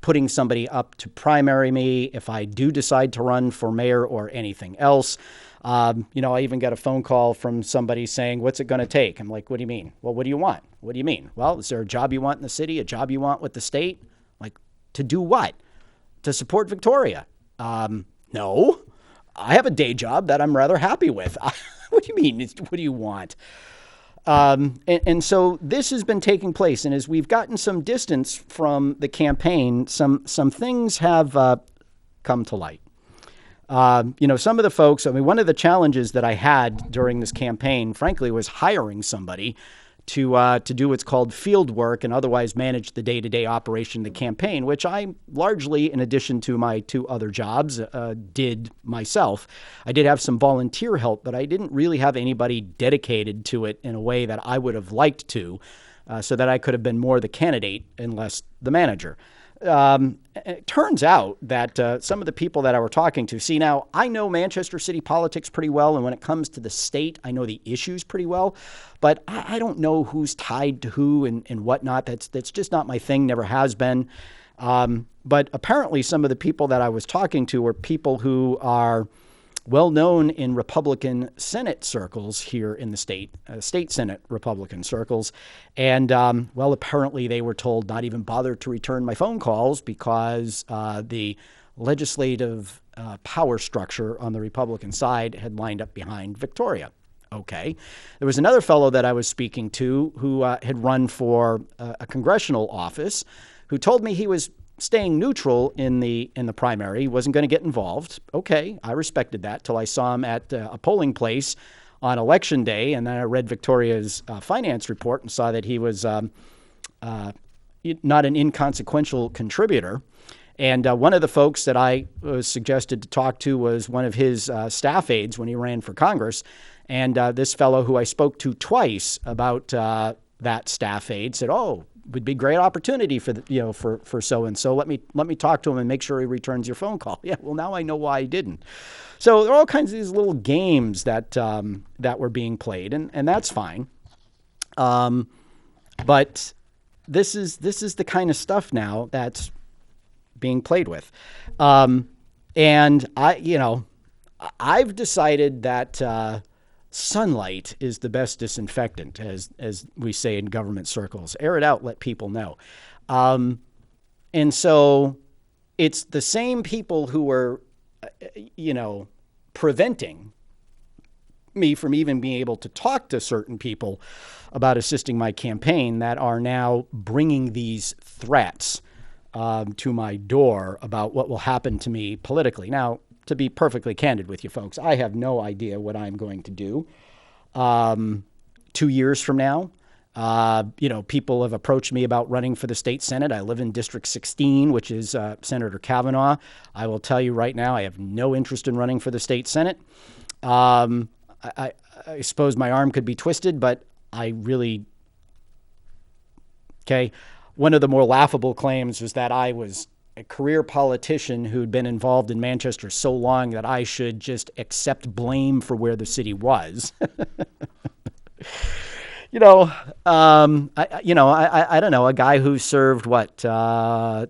putting somebody up to primary me if I do decide to run for mayor or anything else. I even got a phone call from somebody saying, what's it going to take? I'm like, what do you mean? Well, what do you want? What do you mean? Well, is there a job you want in the city, a job you want with the state? Like, to do what? To support Victoria? No. I have a day job that I'm rather happy with. What do you mean? What do you want? And so this has been taking place. And as we've gotten some distance from the campaign, some things have come to light. Some of the folks, one of the challenges that I had during this campaign, frankly, was hiring somebody to do what's called field work and otherwise manage the day-to-day operation of the campaign, which I largely, in addition to my 2 other jobs, did myself. I did have some volunteer help, but I didn't really have anybody dedicated to it in a way that I would have liked to, so that I could have been more the candidate and less the manager. It turns out that some of the people that I were talking to, see, now I know Manchester city politics pretty well, and when it comes to the state, I know the issues pretty well, but I don't know who's tied to who and whatnot. That's just not my thing, never has been. But apparently some of the people that I was talking to were people who are well known in Republican Senate circles here in the state Senate Republican circles. And, apparently they were told not even bother to return my phone calls because the legislative power structure on the Republican side had lined up behind Victoria. Okay. There was another fellow that I was speaking to who had run for a congressional office who told me he was staying neutral in the primary. He wasn't going to get involved. Okay, I respected that till I saw him at a polling place on election day, and then I read Victoria's finance report and saw that he was not an inconsequential contributor. And one of the folks that I was suggested to talk to was one of his staff aides when he ran for Congress. And this fellow who I spoke to twice about that staff aide said, "Oh, would be a great opportunity for so-and-so. Let me talk to him and make sure he returns your phone call." Yeah, well, now I know why he didn't. So there are all kinds of these little games that were being played, and that's fine. But this is the kind of stuff now that's being played with. And I've decided that sunlight is the best disinfectant, as we say in government circles. Air it out, let people know. And so it's the same people who were, preventing me from even being able to talk to certain people about assisting my campaign that are now bringing these threats to my door about what will happen to me politically. Now, to be perfectly candid with you folks, I have no idea what I'm going to do 2 years from now. People have approached me about running for the state Senate. I live in District 16, which is Senator Kavanaugh. I will tell you right now, I have no interest in running for the state Senate. I suppose my arm could be twisted, but I really... Okay. One of the more laughable claims was that I was a career politician who'd been involved in Manchester so long that I should just accept blame for where the city was. I don't know, a guy who served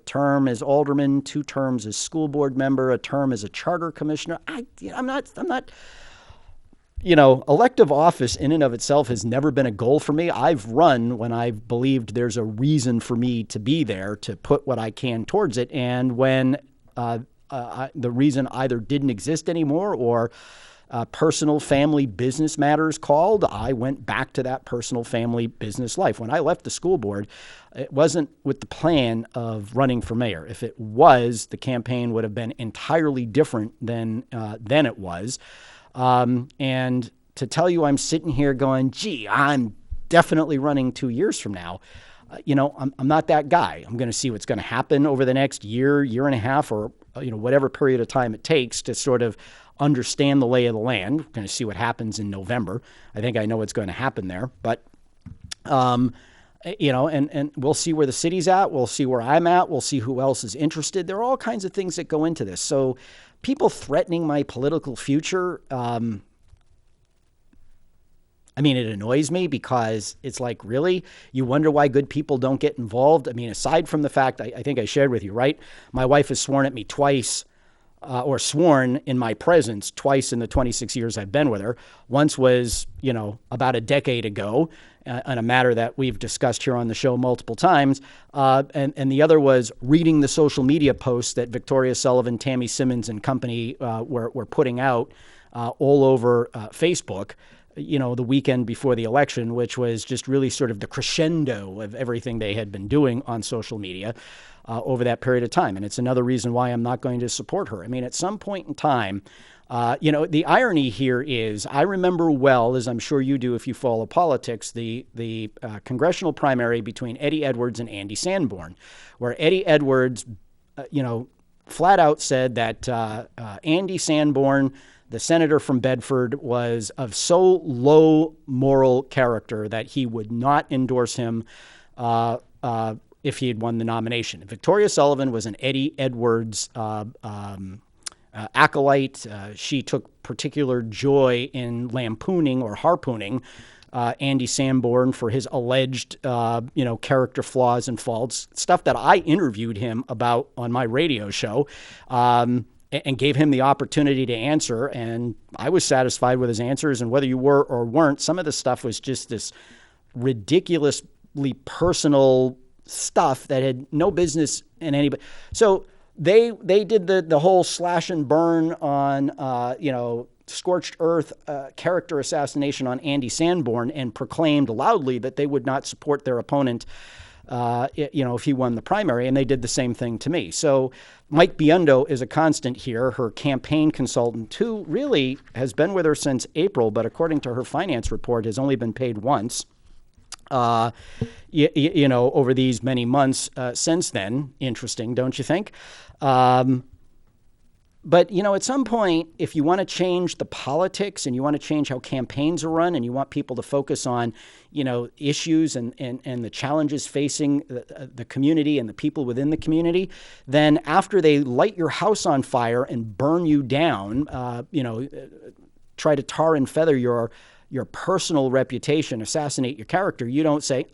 term as alderman, 2 terms as school board member, a term as a charter commissioner. I'm not. Elective office in and of itself has never been a goal for me. I've run when I've believed there's a reason for me to be there, to put what I can towards it. And when the reason either didn't exist anymore or personal, family, business matters called, I went back to that personal, family, business life. When I left the school board, it wasn't with the plan of running for mayor. If it was, the campaign would have been entirely different than it was. And to tell you I'm sitting here going, gee, I'm definitely running 2 years from now, I'm not that guy. I'm going to see what's going to happen over the next year and a half, or whatever period of time it takes to sort of understand the lay of the land. We're going to see what happens in November. I think I know what's going to happen there, but and we'll see where the city's at. We'll see where I'm at. We'll see who else is interested. There are all kinds of things that go into this. So people threatening my political future, it annoys me because it's like, really? You wonder why good people don't get involved? Aside from the fact, I think I shared with you, right? My wife has sworn at me twice or sworn in my presence twice in the 26 years I've been with her. Once was, about a decade ago on a matter that we've discussed here on the show multiple times. And the other was reading the social media posts that Victoria Sullivan, Tammy Simmons and company were putting out all over Facebook, the weekend before the election, which was just really sort of the crescendo of everything they had been doing on social media over that period of time. And it's another reason why I'm not going to support her. I mean, at some point in time, the irony here is I remember well, as I'm sure you do if you follow politics, the congressional primary between Eddie Edwards and Andy Sanborn, where Eddie Edwards, flat out said that Andy Sanborn, the senator from Bedford, was of so low moral character that he would not endorse him if he had won the nomination. Victoria Sullivan was an Eddie Edwards acolyte. She took particular joy in lampooning or harpooning Andy Sanborn for his alleged, character flaws and faults, stuff that I interviewed him about on my radio show and gave him the opportunity to answer. And I was satisfied with his answers. And whether you were or weren't, some of the stuff was just this ridiculously personal stuff that had no business in anybody. So they did the whole slash and burn on, scorched earth character assassination on Andy Sanborn and proclaimed loudly that they would not support their opponent, if he won the primary. And they did the same thing to me. So Mike Biondo is a constant here, her campaign consultant, who really has been with her since April, but according to her finance report has only been paid once. Over these many months since then. Interesting, don't you think? But, at some point, if you want to change the politics and you want to change how campaigns are run and you want people to focus on, issues and the challenges facing the community and the people within the community, then after they light your house on fire and burn you down, try to tar and feather your personal reputation, assassinate your character, you don't say,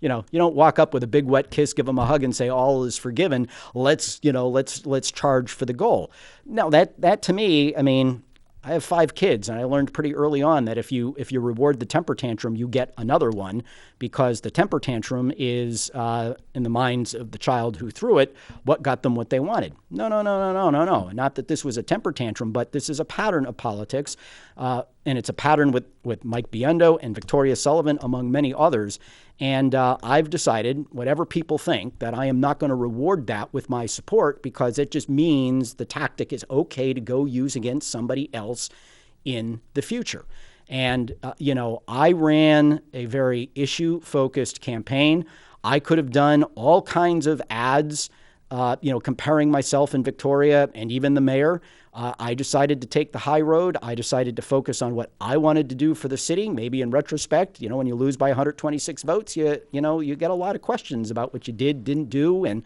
you don't walk up with a big wet kiss, give them a hug and say, all is forgiven. Let's charge for the goal. Now that to me, I mean, I have 5 kids, and I learned pretty early on that if you reward the temper tantrum, you get another one, because the temper tantrum is, in the minds of the child who threw it, what got them what they wanted. No. Not that this was a temper tantrum, but this is a pattern of politics, and it's a pattern with Mike Biondo and Victoria Sullivan, among many others. And I've decided, whatever people think, that I am not going to reward that with my support, because it just means the tactic is okay to go use against somebody else in the future. And, I ran a very issue-focused campaign. I could have done all kinds of ads, comparing myself and Victoria and even the mayor. I decided to take the high road. I decided to focus on what I wanted to do for the city. Maybe in retrospect, when you lose by 126 votes, you get a lot of questions about what you didn't do, and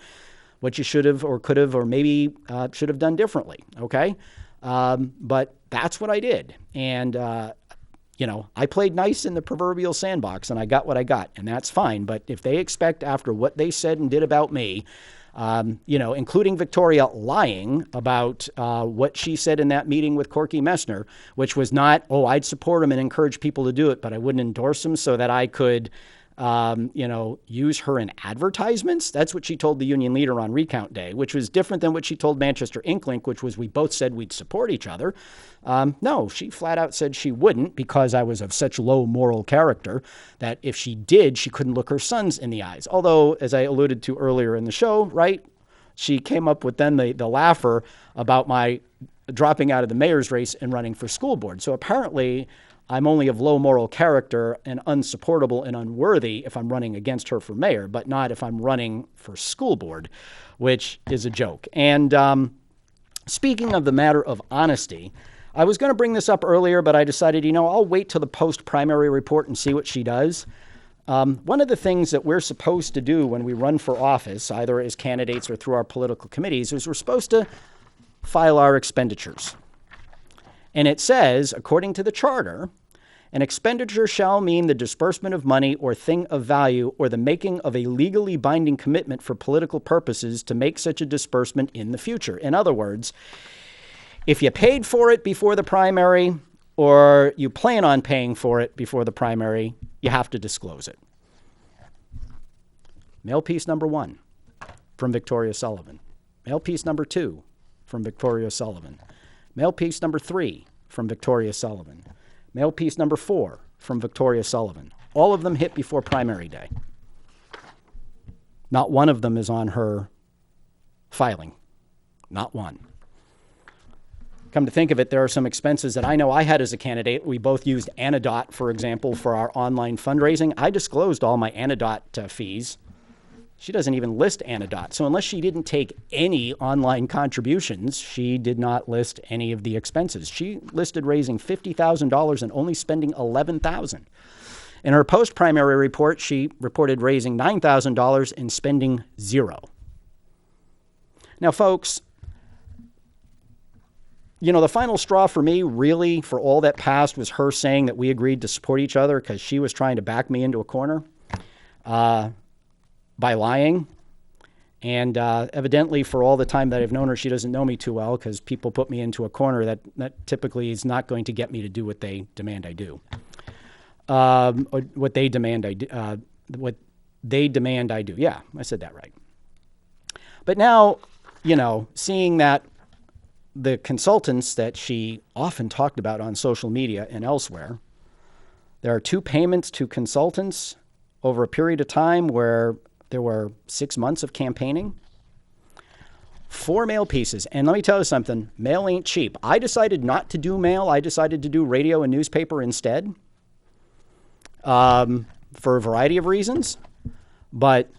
what you should have or could have or maybe should have done differently. Okay. But that's what I did. And, I played nice in the proverbial sandbox and I got what I got, and that's fine. But if they expect, after what they said and did about me, including Victoria lying about what she said in that meeting with Corky Messner, which was not, I'd support him and encourage people to do it, but I wouldn't endorse him so that I could, use her in advertisements. That's what she told the union leader on recount day, which was different than what she told Manchester Inklink, which was we both said we'd support each other. No, she flat out said she wouldn't, because I was of such low moral character that if she did, she couldn't look her sons in the eyes. Although, as I alluded to earlier in the show, right, she came up with then the laugher about my dropping out of the mayor's race and running for school board. So apparently I'm only of low moral character and unsupportable and unworthy if I'm running against her for mayor, but not if I'm running for school board, which is a joke. And speaking of the matter of honesty, I was going to bring this up earlier, but I decided, I'll wait till the post-primary report and see what she does. One of the things that we're supposed to do when we run for office, either as candidates or through our political committees, is we're supposed to file our expenditures. And it says, according to the charter, an expenditure shall mean the disbursement of money or thing of value or the making of a legally binding commitment for political purposes to make such a disbursement in the future. In other words, if you paid for it before the primary or you plan on paying for it before the primary, you have to disclose it. Mail piece number 1 from Victoria Sullivan. Mail piece number 2 from Victoria Sullivan. Mail piece number 3 from Victoria Sullivan. Mail piece number 4 from Victoria Sullivan. All of them hit before primary day. Not one of them is on her filing. Not one. Come to think of it, there are some expenses that I know I had as a candidate. We both used Anodot, for example, for our online fundraising. I disclosed all my Anodot fees. She doesn't even list Anodot. So unless she didn't take any online contributions, she did not list any of the expenses. She listed raising $50,000 and only spending $11,000. In her post-primary report, she reported raising $9,000 and spending $0. Now, folks, you know, the final straw for me, really, for all that passed, was her saying that we agreed to support each other because she was trying to back me into a corner by lying. And evidently, for all the time that I've known her, she doesn't know me too well because people put me into a corner that typically is not going to get me to do what they demand I do. Or what they demand I do. What they demand I do. Yeah, I said that right. But now, you know, seeing that the consultants that she often talked about on social media and elsewhere, there are 2 payments to consultants over a period of time where there were 6 months of campaigning. 4 mail pieces. And let me tell you something, mail ain't cheap. I decided not to do mail. I decided to do radio and newspaper instead. For a variety of reasons, but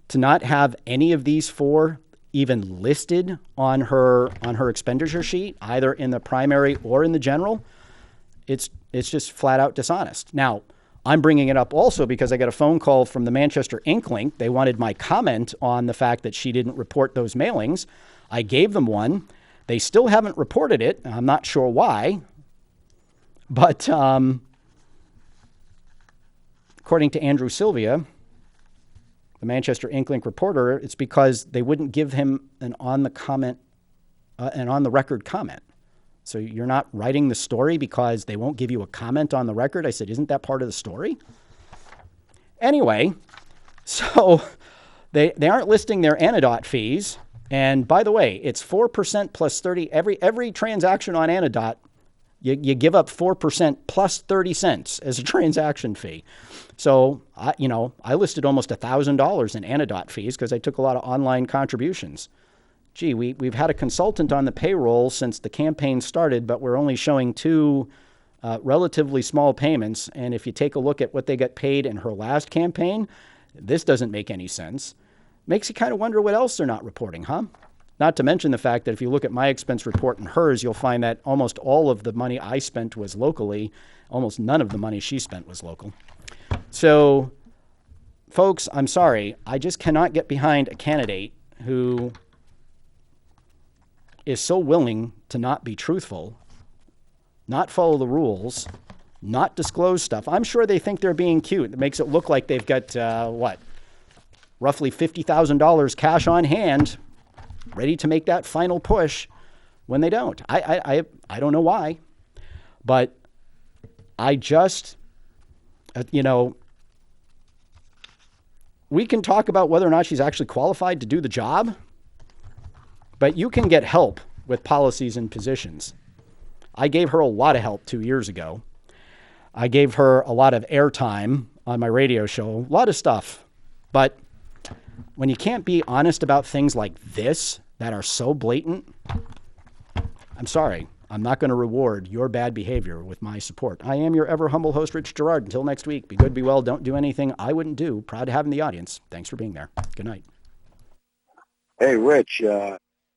to not have any of these 4 even listed on her expenditure sheet, either in the primary or in the general, it's just flat out dishonest. Now, I'm bringing it up also because I got a phone call from the Manchester Inklink. They wanted my comment on the fact that she didn't report those mailings. I gave them one. They still haven't reported it. I'm not sure why. But according to Andrew Sylvia, the Manchester Inklink reporter, it's because they wouldn't give him an on-the-record comment. So you're not writing the story because they won't give you a comment on the record? I said, isn't that part of the story? Anyway, so they aren't listing their Anodot fees. And by the way, it's 4% plus 30. Every transaction on Anodot, you give up 4% plus 30 cents as a transaction fee. So, I listed almost $1,000 in Anodot fees because I took a lot of online contributions. Gee, we've had a consultant on the payroll since the campaign started, but we're only showing 2 relatively small payments. And if you take a look at what they got paid in her last campaign, this doesn't make any sense. Makes you kind of wonder what else they're not reporting, huh? Not to mention the fact that if you look at my expense report and hers, you'll find that almost all of the money I spent was locally. Almost none of the money she spent was local. So, folks, I'm sorry. I just cannot get behind a candidate who is so willing to not be truthful, not follow the rules, not disclose stuff. I'm sure they think they're being cute. It makes it look like they've got, roughly $50,000 cash on hand, ready to make that final push when they don't. I don't know why, but I just, we can talk about whether or not she's actually qualified to do the job, but you can get help with policies and positions. I gave her a lot of help 2 years ago. I gave her a lot of airtime on my radio show, a lot of stuff, but when you can't be honest about things like this that are so blatant, I'm sorry. I'm not going to reward your bad behavior with my support. I am your ever humble host, Rich Girard. Until next week, be good, be well, don't do anything I wouldn't do. Proud to have in the audience. Thanks for being there. Good night. Hey, Rich.